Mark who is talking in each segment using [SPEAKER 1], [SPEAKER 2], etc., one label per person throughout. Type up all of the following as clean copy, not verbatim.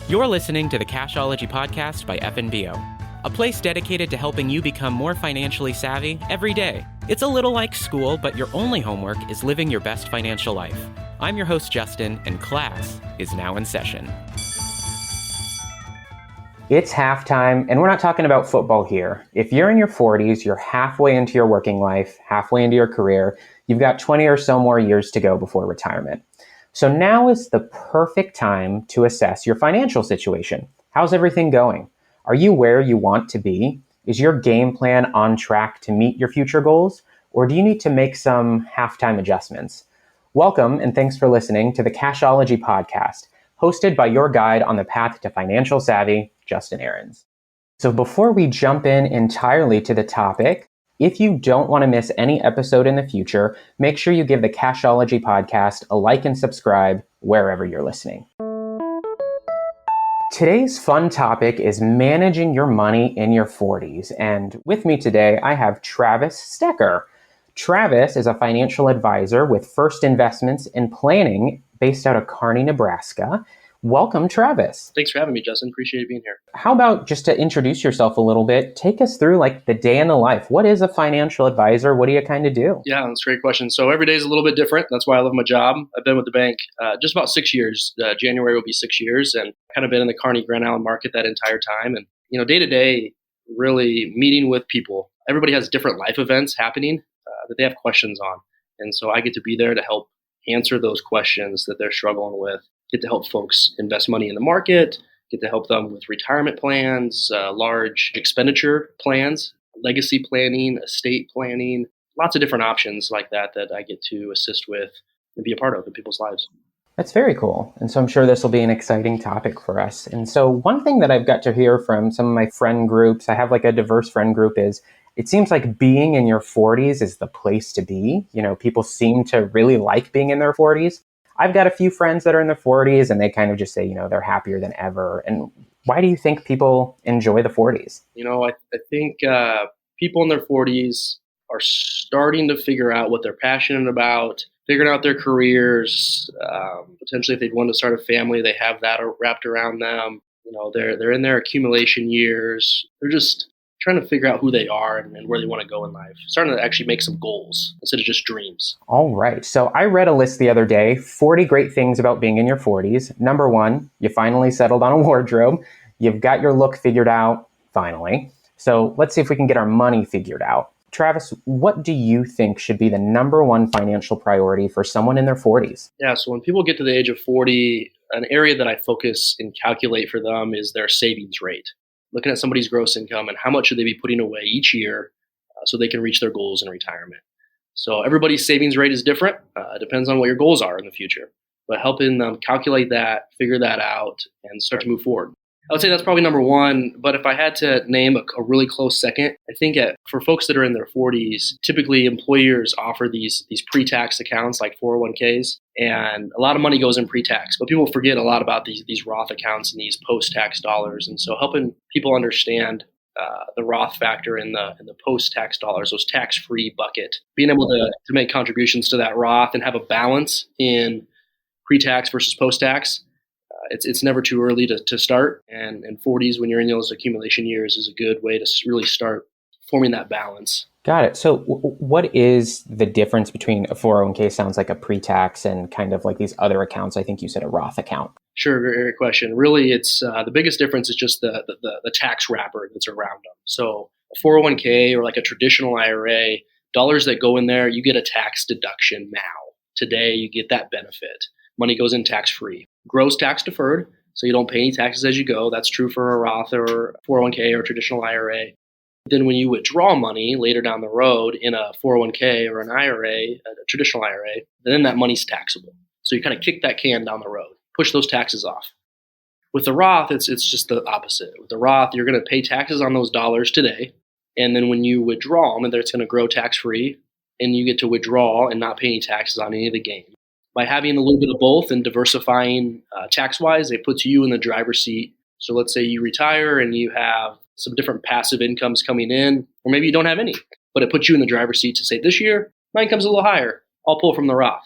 [SPEAKER 1] You're listening to the Cashology Podcast by FNBO, a place dedicated to helping you become more financially savvy every day. It's a little like school, but your only homework is living your best financial life. I'm your host, Justin, and class is now in session. It's halftime, and we're not talking about football here. If you're in your 40s, you're halfway into your working life, halfway into your career. You've got 20 or so more years to go before retirement. So now is the perfect time to assess your financial situation. How's everything going? Are you where you want to be? Is your game plan on track to meet your future goals? Or do you need to make some halftime adjustments? Welcome, and thanks for listening to the Cashology Podcast, hosted by your guide on the path to financial savvy, Justin Ahrens. So before we jump in entirely to the topic, if you don't want to miss any episode in the future, make sure you give the Cashology Podcast a like and subscribe wherever you're listening. Today's fun topic is managing your money in your 40s. And with me today, I have Travis Stecker. Travis is a financial advisor with First Investments in Planning based out of Kearney, Nebraska. Welcome, Travis.
[SPEAKER 2] Thanks for having me, Justin. Appreciate being here.
[SPEAKER 1] How about just to introduce yourself a little bit, take us through like the day in the life. What is a financial advisor? What do you kind of do?
[SPEAKER 2] Yeah, that's a great question. So every day is a little bit different. That's why I love my job. I've been with the bank just about 6 years. January will be 6 years, and kind of been in the Kearney Grand Island market that entire time. And, day to day, really meeting with people. Everybody has different life events happening that they have questions on. And so I get to be there to help answer those questions that they're struggling with. Get to help folks invest money in the market, get to help them with retirement plans, large expenditure plans, legacy planning, estate planning, lots of different options like that I get to assist with and be a part of in people's lives.
[SPEAKER 1] That's very cool. And so I'm sure this will be an exciting topic for us. And so one thing that I've got to hear from some of my friend groups, I have like a diverse friend group, is it seems like being in your 40s is the place to be. People seem to really like being in their 40s. I've got a few friends that are in their 40s and they kind of just say, they're happier than ever. And why do you think people enjoy the 40s?
[SPEAKER 2] I think people in their 40s are starting to figure out what they're passionate about, figuring out their careers. Potentially, if they want to start a family, they have that wrapped around them. They're in their accumulation years. They're just trying to figure out who they are and where they want to go in life. Starting to actually make some goals instead of just dreams.
[SPEAKER 1] All right. So I read a list the other day, 40 great things about being in your 40s. Number one, you finally settled on a wardrobe. You've got your look figured out, finally. So let's see if we can get our money figured out. Travis, what do you think should be the number one financial priority for someone in their 40s?
[SPEAKER 2] Yeah, so when people get to the age of 40, an area that I focus and calculate for them is their savings rate. Looking at somebody's gross income and how much should they be putting away each year so they can reach their goals in retirement. So everybody's savings rate is different. It depends on what your goals are in the future. But helping them calculate that, figure that out, and start to move forward. I would say that's probably number one. But if I had to name a really close second, I think for folks that are in their 40s, typically employers offer these pre-tax accounts like 401ks, and a lot of money goes in pre-tax. But people forget a lot about these Roth accounts and these post-tax dollars. And so helping people understand the Roth factor in the post-tax dollars, those tax-free bucket, being able to make contributions to that Roth and have a balance in pre-tax versus post-tax. It's never too early to start, and 40s when you're in those accumulation years is a good way to really start forming that balance.
[SPEAKER 1] Got it. So what is the difference between a 401k, sounds like a pre-tax, and kind of like these other accounts? I think you said a Roth account.
[SPEAKER 2] Sure, great question. Really, it's the biggest difference is just the tax wrapper that's around them. So a 401k or like a traditional IRA, dollars that go in there, you get a tax deduction now. Today, you get that benefit. Money goes in tax-free. Gross tax deferred, so you don't pay any taxes as you go. That's true for a Roth or 401k or traditional IRA. Then when you withdraw money later down the road in a 401k or an IRA, a traditional IRA, then that money's taxable. So you kind of kick that can down the road, push those taxes off. With the Roth, it's just the opposite. With the Roth, you're going to pay taxes on those dollars today, and then when you withdraw them, it's going to grow tax-free, and you get to withdraw and not pay any taxes on any of the gain. By having a little bit of both and diversifying tax-wise, it puts you in the driver's seat. So let's say you retire and you have some different passive incomes coming in, or maybe you don't have any, but it puts you in the driver's seat to say, this year, my income's a little higher. I'll pull from the Roth.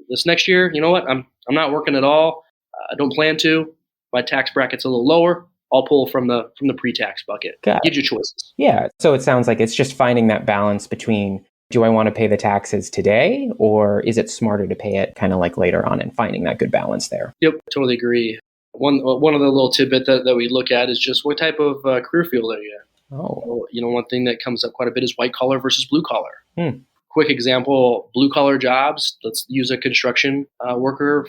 [SPEAKER 2] This next year, you know what? I'm not working at all. I don't plan to. my tax bracket's a little lower, I'll pull from the pre-tax bucket. Gives you choices.
[SPEAKER 1] Yeah. So it sounds like it's just finding that balance between, do I want to pay the taxes today, or is it smarter to pay it kind of like later on, and finding that good balance there?
[SPEAKER 2] Yep, totally agree. One of the little tidbit that we look at is just what type of career field are you in?
[SPEAKER 1] Oh.
[SPEAKER 2] One thing that comes up quite a bit is white collar versus blue collar. Quick example, blue collar jobs, let's use a construction worker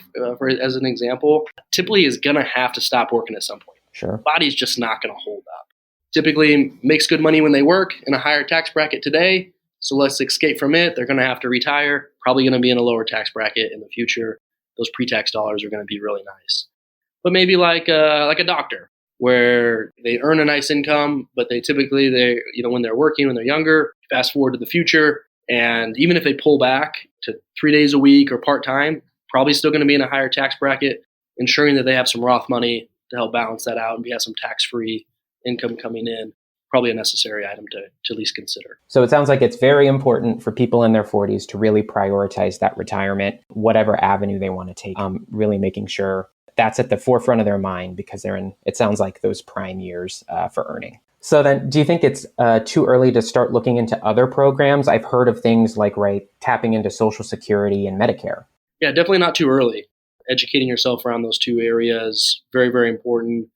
[SPEAKER 2] as an example, typically is going to have to stop working at some point.
[SPEAKER 1] Sure.
[SPEAKER 2] Body's just not going to hold up. Typically makes good money when they work in a higher tax bracket today. So let's escape from it. They're going to have to retire, probably going to be in a lower tax bracket in the future. Those pre-tax dollars are going to be really nice. But maybe like a doctor, where they earn a nice income, but they typically, when they're working, when they're younger, fast forward to the future, and even if they pull back to 3 days a week or part-time, probably still going to be in a higher tax bracket, ensuring that they have some Roth money to help balance that out and have some tax-free income coming in. Probably a necessary item to at least consider.
[SPEAKER 1] So it sounds like it's very important for people in their 40s to really prioritize that retirement, whatever avenue they want to take, really making sure that's at the forefront of their mind, because they're in, it sounds like, those prime years for earning. So then, do you think it's too early to start looking into other programs? I've heard of things like, tapping into Social Security and Medicare.
[SPEAKER 2] Yeah, definitely not too early. Educating yourself around those two areas, very, very important.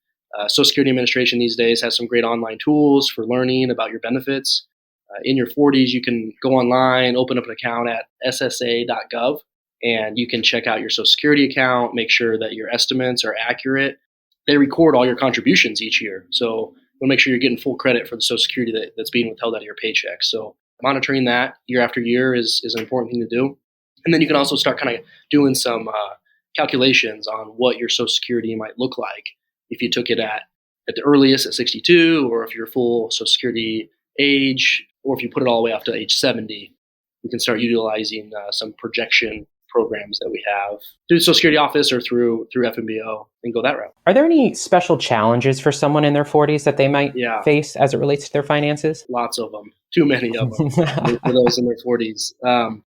[SPEAKER 2] Social Security Administration these days has some great online tools for learning about your benefits. In your 40s, you can go online, open up an account at ssa.gov, and you can check out your Social Security account, make sure that your estimates are accurate. They record all your contributions each year. So we'll make sure you're getting full credit for the Social Security that's being withheld out of your paycheck. So monitoring that year after year is an important thing to do. And then you can also start kind of doing some calculations on what your Social Security might look like if you took it at the earliest at 62, or if you're full Social Security age, or if you put it all the way up to age 70. We can start utilizing some projection programs that we have through the Social Security office or through FMBO, and go that route.
[SPEAKER 1] Are there any special challenges for someone in their 40s that they might face as it relates to their finances?
[SPEAKER 2] Lots of them. Too many of them for those in their 40s.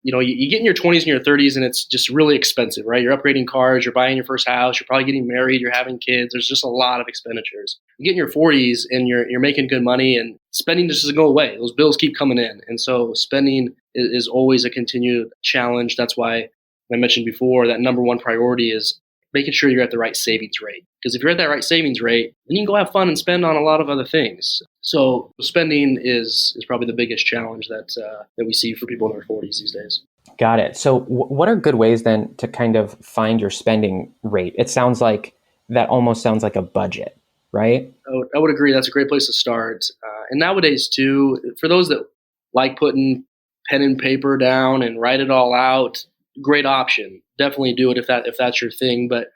[SPEAKER 2] You get in your 20s and your 30s, and it's just really expensive, right? You're upgrading cars, you're buying your first house, you're probably getting married, you're having kids. There's just a lot of expenditures. You get in your 40s and you're making good money, and spending just doesn't go away. Those bills keep coming in. And so spending is always a continued challenge. That's why I mentioned before that number one priority is making sure you're at the right savings rate. Because if you're at that right savings rate, then you can go have fun and spend on a lot of other things. So spending is probably the biggest challenge that we see for people in their 40s these days.
[SPEAKER 1] Got it. So what are good ways then to kind of find your spending rate? It sounds like that almost sounds like a budget, right?
[SPEAKER 2] I would agree. That's a great place to start. And nowadays too, for those that like putting pen and paper down and write it all out, great option. Definitely do it if that's your thing. But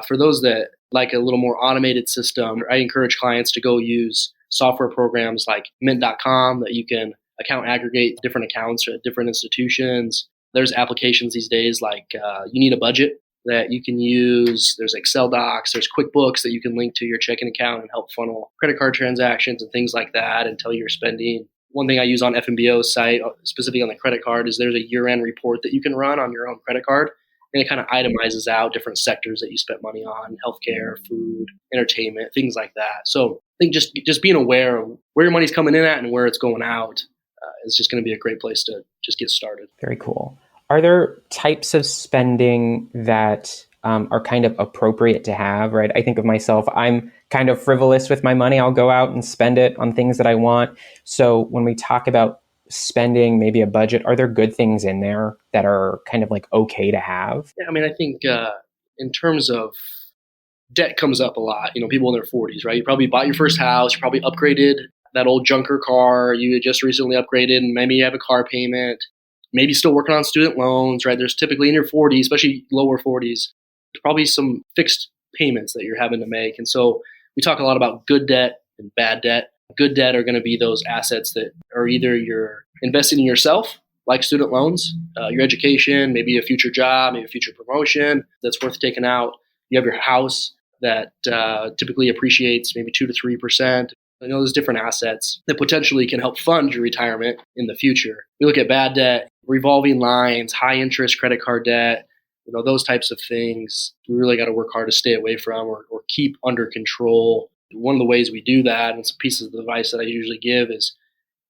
[SPEAKER 2] for those that like a little more automated system, I encourage clients to go use software programs like mint.com that you can account aggregate different accounts at different institutions. There's applications these days like You Need a Budget that you can use. There's Excel docs, there's QuickBooks that you can link to your checking account and help funnel credit card transactions and things like that and tell your spending. One thing I use on FMBO's site, specifically on the credit card, is there's a year-end report that you can run on your own credit card. And it kind of itemizes out different sectors that you spent money on: healthcare, food, entertainment, things like that. So I think just being aware of where your money's coming in at and where it's going out is just going to be a great place to just get started.
[SPEAKER 1] Very cool. Are there types of spending that are kind of appropriate to have, right? I think of myself, I'm kind of frivolous with my money. I'll go out and spend it on things that I want. So when we talk about spending, maybe a budget, are there good things in there that are kind of like okay to have?
[SPEAKER 2] Yeah, I mean, I think in terms of debt comes up a lot. People in their 40s, right? You probably bought your first house, you probably upgraded that old junker car you had just recently upgraded, and maybe you have a car payment, maybe still working on student loans, right? There's typically in your 40s, especially lower 40s, there's probably some fixed payments that you're having to make. And so we talk a lot about good debt and bad debt. Good debt are going to be those assets that are either you're investing in yourself, like student loans, your education, maybe a future job, maybe a future promotion that's worth taking out. You have your house that typically appreciates maybe 2 to 3%. There's different assets that potentially can help fund your retirement in the future. We look at bad debt, revolving lines, high interest credit card debt, Those types of things we really got to work hard to stay away from or keep under control. One of the ways we do that, and some pieces of advice that I usually give, is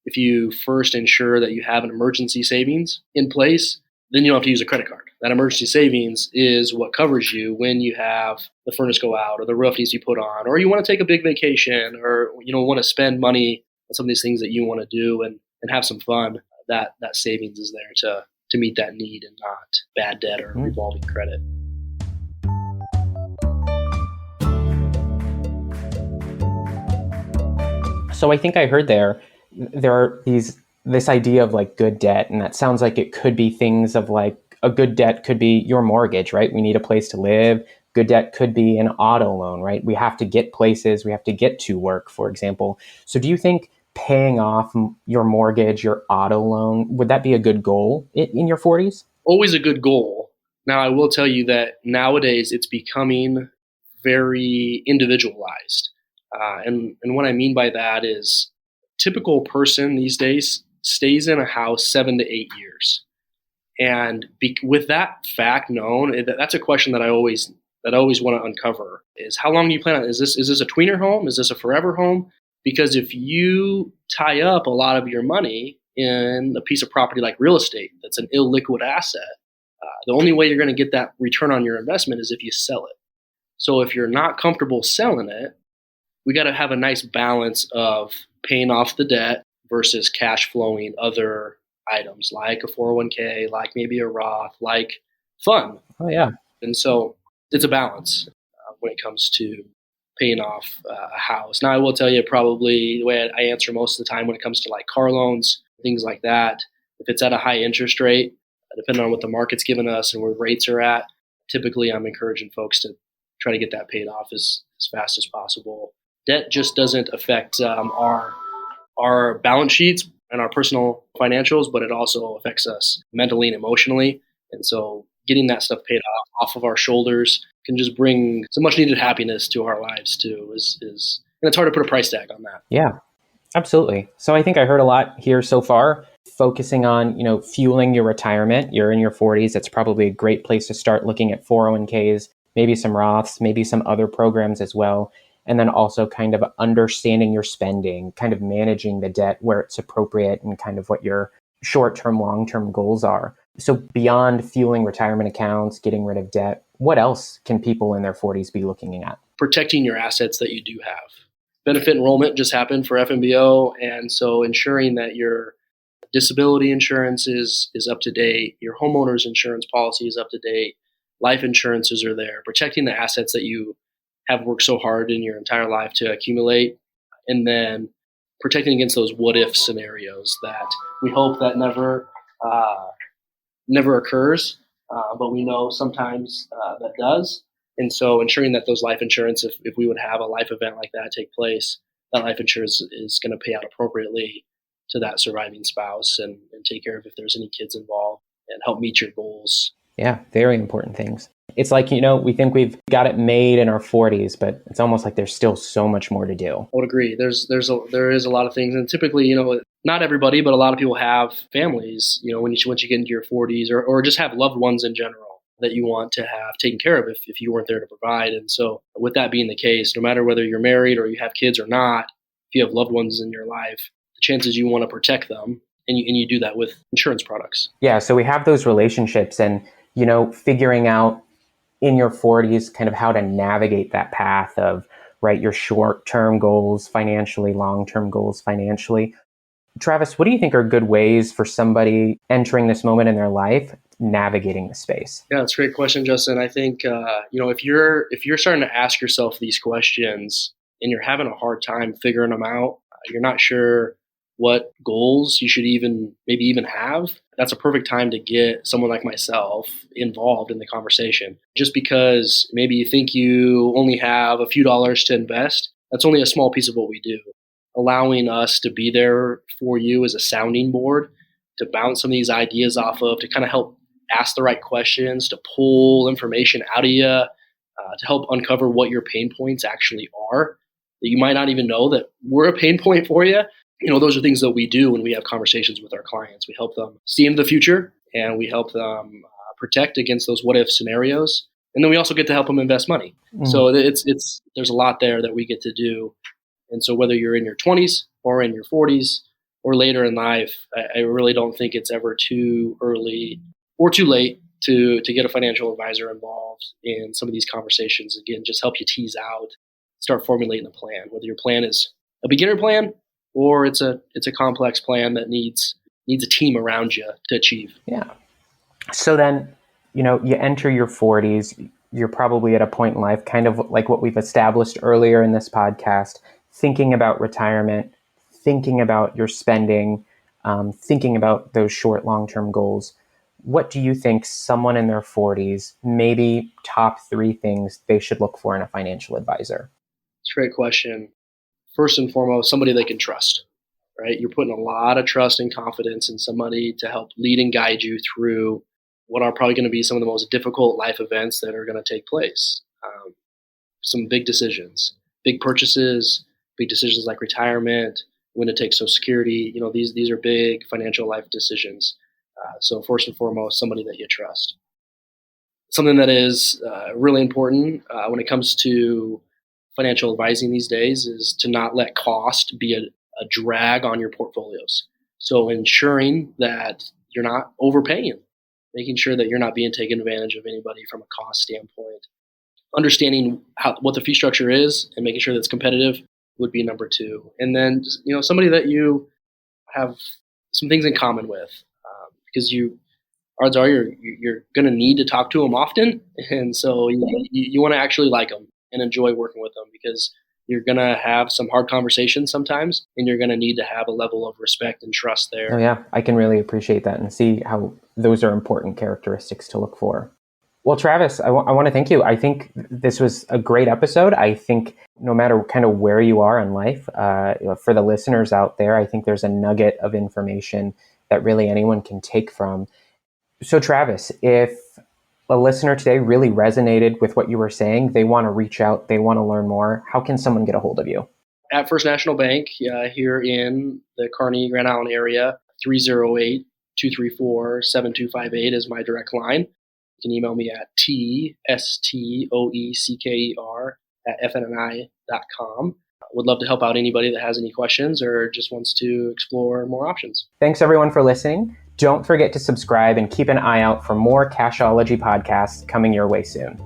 [SPEAKER 2] if you first ensure that you have an emergency savings in place, then you don't have to use a credit card. That emergency savings is what covers you when you have the furnace go out or the roof needs to be put on, or you want to take a big vacation, or want to spend money on some of these things that you want to do and have some fun. That savings is there to meet that need and not bad debt or revolving credit.
[SPEAKER 1] So I think I heard there are this idea of like good debt, and that sounds like it could be things of like a good debt could be your mortgage, right? We need a place to live. Good debt could be an auto loan, right? We have to get places, we have to get to work, for example. So do you think paying off your mortgage, your auto loan, would that be a good goal in your 40s?
[SPEAKER 2] Always a good goal. Now, I will tell you that nowadays it's becoming very individualized. And what I mean by that is typical person these days stays in a house 7 to 8 years. And with that fact known, that's a question that I always want to uncover is how long do you plan on? Is this a tweener home? Is this a forever home? Because if you tie up a lot of your money in a piece of property like real estate, that's an illiquid asset, the only way you're going to get that return on your investment is if you sell it. So if you're not comfortable selling it, we got to have a nice balance of paying off the debt versus cash flowing other items like a 401k, like maybe a Roth, like fun.
[SPEAKER 1] Oh, yeah.
[SPEAKER 2] And so it's a balance when it comes to paying off a house. Now, I will tell you probably the way I answer most of the time when it comes to like car loans, things like that, if it's at a high interest rate, depending on what the market's given us and where rates are at, typically I'm encouraging folks to try to get that paid off as fast as possible. Debt just doesn't affect our balance sheets and our personal financials, but it also affects us mentally and emotionally. And so getting that stuff paid off of our shoulders can just bring some much needed happiness to our lives too. And it's hard to put a price tag on that.
[SPEAKER 1] Yeah, absolutely. So I think I heard a lot here so far, focusing on, fueling your retirement. You're in your 40s. That's probably a great place to start looking at 401ks, maybe some Roths, maybe some other programs as well. And then also kind of understanding your spending, kind of managing the debt where it's appropriate and kind of what your short-term, long-term goals are. So beyond fueling retirement accounts, getting rid of debt, what else can people in their 40s be looking at?
[SPEAKER 2] Protecting your assets that you do have. Benefit enrollment just happened for FMBO, and so ensuring that your disability insurance is up to date, your homeowner's insurance policy is up to date, life insurances are there, protecting the assets that you have worked so hard in your entire life to accumulate, and then protecting against those what-if scenarios that we hope that never occurs, but we know sometimes that does. And so ensuring that those life insurance, if we would have a life event like that take place, that life insurance is going to pay out appropriately to that surviving spouse and take care of if there's any kids involved and help meet your goals.
[SPEAKER 1] Yeah, very important things. It's like, we think we've got it made in our 40s, but it's almost like there's still so much more to do.
[SPEAKER 2] I would agree. There is a lot of things. And typically, not everybody, but a lot of people have families, once you get into your 40s or just have loved ones in general that you want to have taken care of if you weren't there to provide. And so with that being the case, no matter whether you're married or you have kids or not, if you have loved ones in your life, the chances you want to protect them, and you do that with insurance products.
[SPEAKER 1] Yeah, so we have those relationships and, figuring out in your 40s kind of how to navigate that path of, right, your short-term goals financially, long-term goals financially. Travis, what do you think are good ways for somebody entering this moment in their life navigating the space?
[SPEAKER 2] Yeah, that's a great question, Justin. I think if you're starting to ask yourself these questions and you're having a hard time figuring them out, you're not sure what goals you should even have, that's a perfect time to get someone like myself involved in the conversation. Just because maybe you think you only have a few dollars to invest, that's only a small piece of what we do. Allowing us to be there for you as a sounding board, to bounce some of these ideas off of, to kind of help ask the right questions, to pull information out of you, to help uncover what your pain points actually are, that you might not even know that we're a pain point for you. Those are things that we do when we have conversations with our clients. We help them see into the future, and we help them protect against those what if scenarios. And then we also get to help them invest money. Mm-hmm. So there's a lot there that we get to do. And so whether you're in your 20s or in your 40s or later in life, I really don't think it's ever too early or too late to get a financial advisor involved in some of these conversations. Again, just help you tease out, start formulating a plan, whether your plan is a beginner plan or it's a complex plan that needs a team around you to achieve.
[SPEAKER 1] Yeah. So then, you enter your 40s, you're probably at a point in life, kind of like what we've established earlier in this podcast, thinking about retirement, thinking about your spending, thinking about those short, long-term goals. What do you think someone in their 40s, maybe top 3 things they should look for in a financial advisor?
[SPEAKER 2] It's a great question. First and foremost, somebody they can trust, right? You're putting a lot of trust and confidence in somebody to help lead and guide you through what are probably going to be some of the most difficult life events that are going to take place. Some big decisions, big purchases, big decisions like retirement, when to take Social Security. These are big financial life decisions. So first and foremost, somebody that you trust. Something that is really important when it comes to financial advising these days is to not let cost be a drag on your portfolios. So ensuring that you're not overpaying, making sure that you're not being taken advantage of anybody from a cost standpoint. Understanding what the fee structure is and making sure that it's competitive would be number 2. And then, somebody that you have some things in common with, because odds are you're going to need to talk to them often. And so you want to actually like them and enjoy working with them, because you're going to have some hard conversations sometimes, and you're going to need to have a level of respect and trust there.
[SPEAKER 1] Oh yeah, I can really appreciate that and see how those are important characteristics to look for. Well, Travis, I want to thank you. I think this was a great episode. I think no matter kind of where you are in life, for the listeners out there, I think there's a nugget of information that really anyone can take from. So Travis, if a listener today really resonated with what you were saying, they want to reach out, they want to learn more, how can someone get a hold of you?
[SPEAKER 2] At First National Bank here in the Kearney, Grand Island area, 308-234-7258 is my direct line. You can email me at tstoecker@fnni.com. Would love to help out anybody that has any questions or just wants to explore more options.
[SPEAKER 1] Thanks everyone for listening. Don't forget to subscribe and keep an eye out for more Cashology podcasts coming your way soon.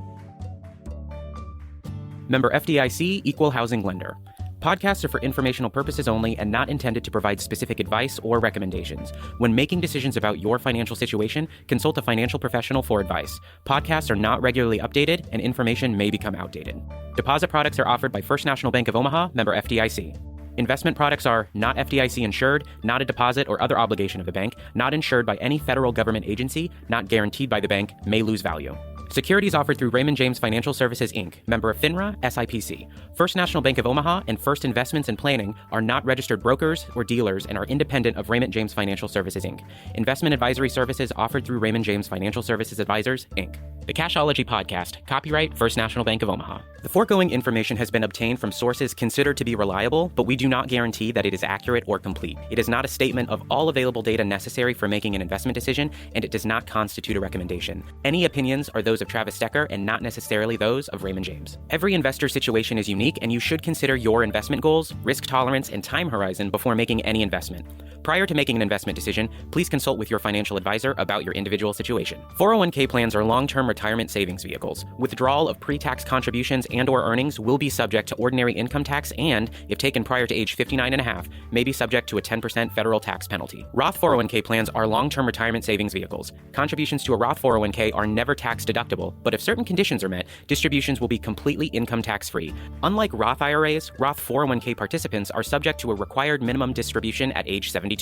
[SPEAKER 3] Member FDIC, Equal Housing Lender. Podcasts are for informational purposes only and not intended to provide specific advice or recommendations. When making decisions about your financial situation, consult a financial professional for advice. Podcasts are not regularly updated and information may become outdated. Deposit products are offered by First National Bank of Omaha, member FDIC. Investment products are not FDIC insured, not a deposit or other obligation of the bank, not insured by any federal government agency, not guaranteed by the bank, may lose value. Securities offered through Raymond James Financial Services, Inc., member of FINRA, SIPC. First National Bank of Omaha and First Investments and Planning are not registered brokers or dealers and are independent of Raymond James Financial Services, Inc. Investment advisory services offered through Raymond James Financial Services Advisors, Inc. The Cashology Podcast, copyright First National Bank of Omaha. The foregoing information has been obtained from sources considered to be reliable, but we do not guarantee that it is accurate or complete. It is not a statement of all available data necessary for making an investment decision, and it does not constitute a recommendation. Any opinions are those of Travis Stecker and not necessarily those of Raymond James. Every investor situation is unique, and you should consider your investment goals, risk tolerance, and time horizon before making any investment. Prior to making an investment decision, please consult with your financial advisor about your individual situation. 401k plans are long-term retirement savings vehicles. Withdrawal of pre-tax contributions and/or earnings will be subject to ordinary income tax and, if taken prior to age 59 and a half, may be subject to a 10% federal tax penalty. Roth 401k plans are long-term retirement savings vehicles. Contributions to a Roth 401k are never tax deductible, but if certain conditions are met, distributions will be completely income tax-free. Unlike Roth IRAs, Roth 401k participants are subject to a required minimum distribution at age 72.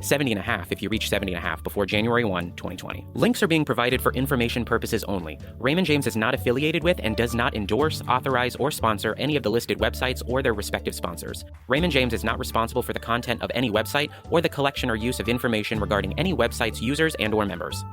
[SPEAKER 3] 70 and a half if you reach 70 and a half before January 1, 2020. Links are being provided for information purposes only. Raymond James is not affiliated with and does not endorse, authorize, or sponsor any of the listed websites or their respective sponsors. Raymond James is not responsible for the content of any website or the collection or use of information regarding any website's users and/or members.